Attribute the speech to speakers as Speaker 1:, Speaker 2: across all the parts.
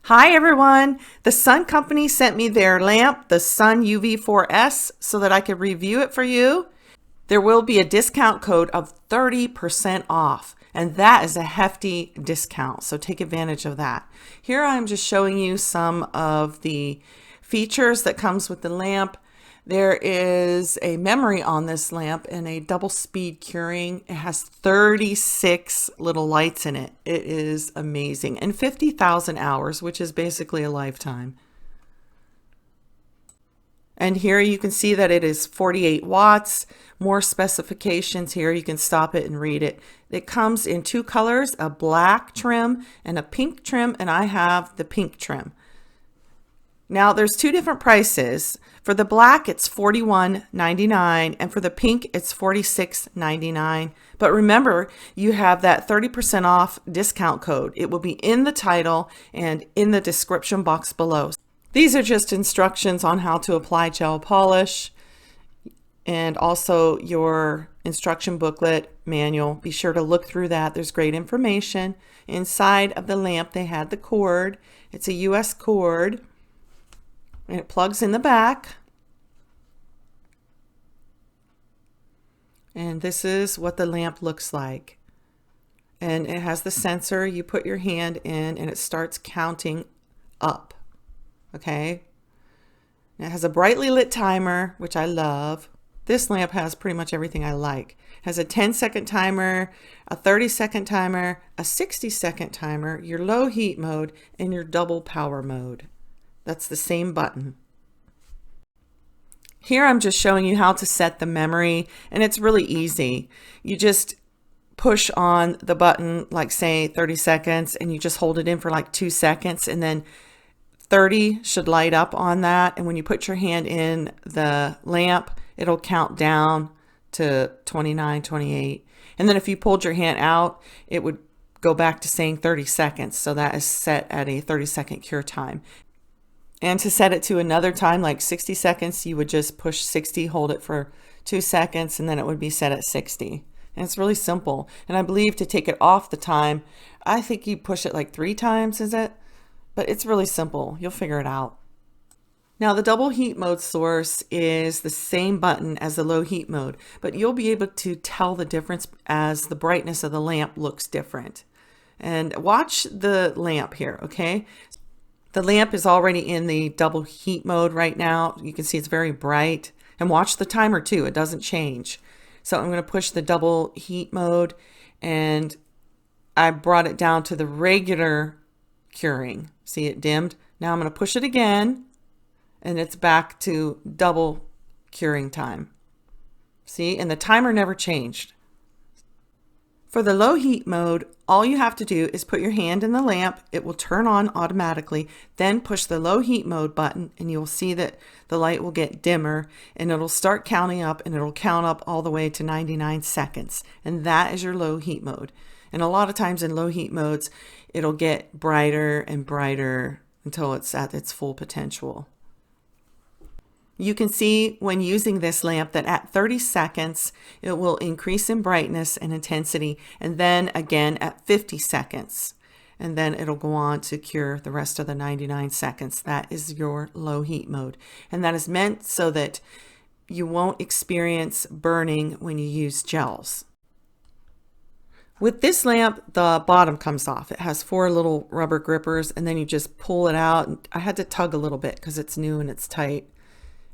Speaker 1: Hi everyone! The Sun Company sent me their lamp, the SUN4s, so that I could review it for you. There will be a discount code of 30% off, and that is a hefty discount, so take advantage of that. Here I'm just showing you some of the features that comes with the lamp. There is a memory on this lamp and a double speed curing. It has 36 little lights in it. It is amazing. And 50,000 hours, which is basically a lifetime. And here you can see that it is 48 watts. More specifications here. You can stop it and read it. It comes in two colors, a black trim and a pink trim, and I have the pink trim. Now there's two different prices. For the black, it's $41.99, and for the pink, it's $46.99. But remember, you have that 30% off discount code. It will be in the title and in the description box below. These are just instructions on how to apply gel polish and also your instruction booklet manual. Be sure to look through that. There's great information. Inside of the lamp, they had the cord. It's a US cord. And it plugs in the back. And this is what the lamp looks like. And it has the sensor. You put your hand in and it starts counting up. Okay. And it has a brightly lit timer, which I love. This lamp has pretty much everything I like. It has a 10-second timer, a 30-second timer, a 60-second timer, your low heat mode, and your double power mode. That's the same button. Here I'm just showing you how to set the memory, and it's really easy. You just push on the button, like say 30 seconds, and you just hold it in for like 2 seconds, and then 30 should light up on that. And when you put your hand in the lamp, it'll count down to 29, 28. And then if you pulled your hand out, it would go back to saying 30 seconds. So that is set at a 30-second cure time. And to set it to another time, like 60 seconds, you would just push 60, hold it for 2 seconds, and then it would be set at 60. And it's really simple. And I believe to take it off the time, I think you push it like 3 times, is it? But it's really simple. You'll figure it out. Now the double heat mode source is the same button as the low heat mode, but you'll be able to tell the difference as the brightness of the lamp looks different. And watch the lamp here, okay? The lamp is already in the double heat mode right now. You can see it's very bright. And watch the timer too, it doesn't change. So I'm going to push the double heat mode, and I brought it down to the regular curing. See, it dimmed. Now I'm going to push it again, and it's back to double curing time. See, and the timer never changed. For the low heat mode, all you have to do is put your hand in the lamp. It will turn on automatically. Then push the low heat mode button, and you'll see that the light will get dimmer, and it'll start counting up, and it'll count up all the way to 99 seconds. And that is your low heat mode. And a lot of times in low heat modes, it'll get brighter and brighter until it's at its full potential. You can see when using this lamp that at 30 seconds, it will increase in brightness and intensity, and then again at 50 seconds. And then it'll go on to cure the rest of the 99 seconds. That is your low heat mode. And that is meant so that you won't experience burning when you use gels. With this lamp, the bottom comes off. It has 4 little rubber grippers, and then you just pull it out. I had to tug a little bit because it's new and it's tight.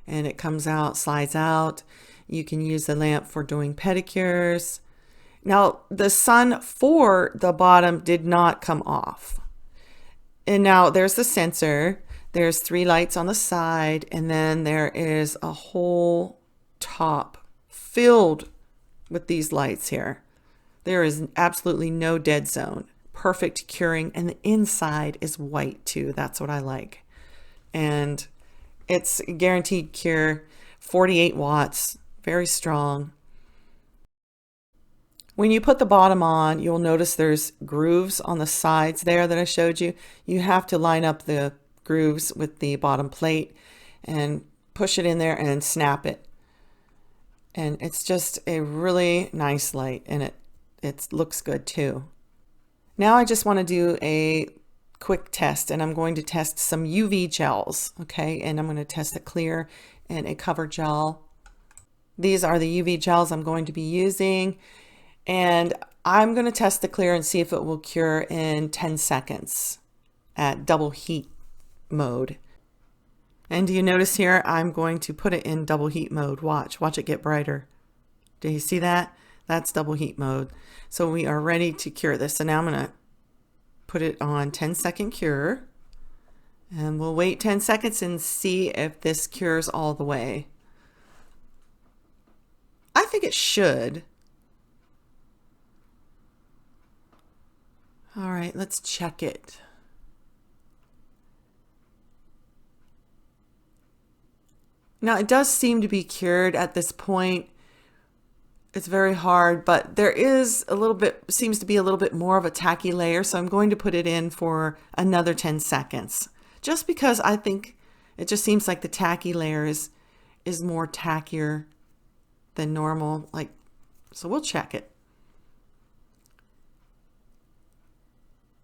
Speaker 1: And it comes out, slides out. You can use the lamp for doing pedicures. Now, the SUN4, the bottom did not come off. And now there's the sensor. There's 3 lights on the side, and then there is a whole top filled with these lights here. There is absolutely no dead zone. Perfect curing, and the inside is white too. That's what I like. And it's a guaranteed cure, 48 watts, very strong. When you put the bottom on, you'll notice there's grooves on the sides there that I showed you. You have to line up the grooves with the bottom plate and push it in there and snap it. And it's just a really nice light, and it looks good too. Now I just want to do a quick test, and I'm going to test some UV gels, okay? And I'm going to test a clear and a cover gel. These are the UV gels I'm going to be using, and I'm going to test the clear and see if it will cure in 10 seconds at double heat mode. And do you notice here, I'm going to put it in double heat mode. Watch it get brighter. Do you see that? That's double heat mode. So we are ready to cure this. So now I'm going to put it on 10-second cure, and we'll wait 10 seconds and see if this cures all the way. I think it should. All right, let's check it. Now it does seem to be cured at this point. It's very hard, but there is a little bit, seems to be a little bit more of a tacky layer. So I'm going to put it in for another 10 seconds, just because I think it just seems like the tacky layer is more tackier than normal. So we'll check it.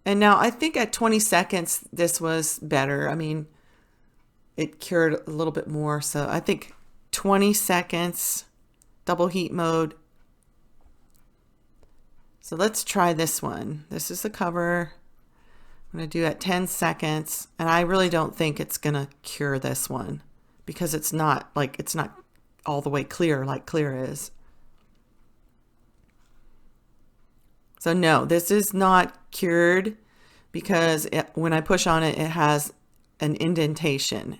Speaker 1: And now I think at 20 seconds, this was better. I mean, it cured a little bit more. So I think 20 seconds, double heat mode. So let's try this one. This is the cover. I'm going to do at 10 seconds. And I really don't think it's going to cure this one because it's not all the way clear like clear is. So no, this is not cured because when I push on it, it has an indentation.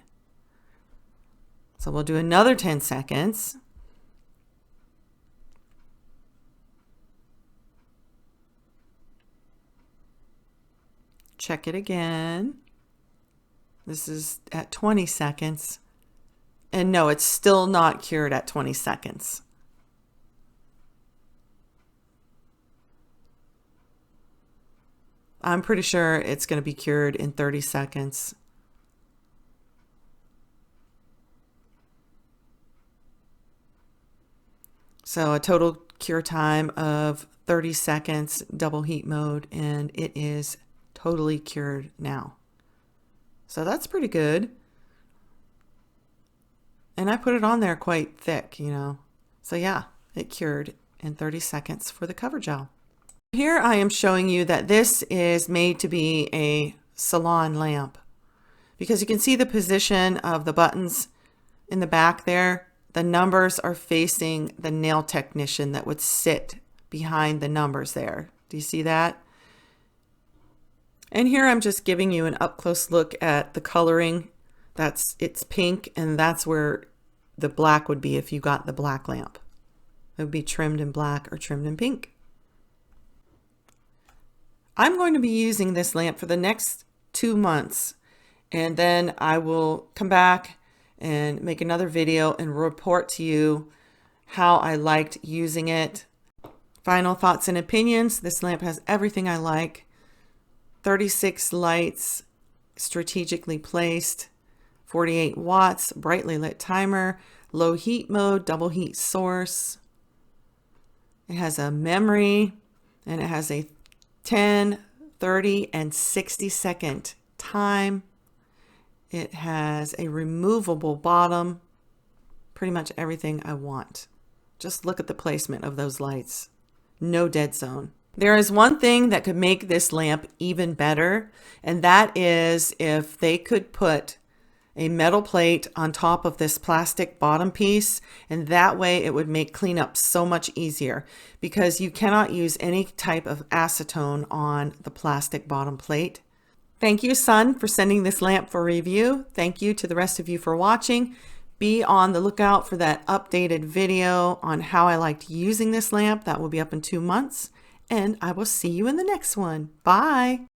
Speaker 1: So we'll do another 10 seconds. Check it again. This is at 20 seconds. And no, it's still not cured at 20 seconds. I'm pretty sure it's going to be cured in 30 seconds. So a total cure time of 30 seconds, double heat mode, and it is totally cured now. So that's pretty good. And I put it on there quite thick, you know. So yeah, it cured in 30 seconds for the cover gel. Here I am showing you that this is made to be a salon lamp because you can see the position of the buttons in the back there. The numbers are facing the nail technician that would sit behind the numbers there. Do you see that? And here I'm just giving you an up close look at the coloring. It's pink, and that's where the black would be if you got the black lamp. It would be trimmed in black or trimmed in pink. I'm going to be using this lamp for the next 2 months, and then I will come back and make another video and report to you how I liked using it. Final thoughts and opinions. This lamp has everything I like. 36 lights strategically placed, 48 watts, brightly lit timer, low heat mode, double heat source. It has a memory, and it has a 10, 30, and 60 second time. It has a removable bottom, pretty much everything I want. Just look at the placement of those lights. No dead zone. There is one thing that could make this lamp even better, and that is if they could put a metal plate on top of this plastic bottom piece, and that way it would make cleanup so much easier because you cannot use any type of acetone on the plastic bottom plate. Thank you, Sun, for sending this lamp for review. Thank you to the rest of you for watching. Be on the lookout for that updated video on how I liked using this lamp. That will be up in 2 months, and I will see you in the next one. Bye.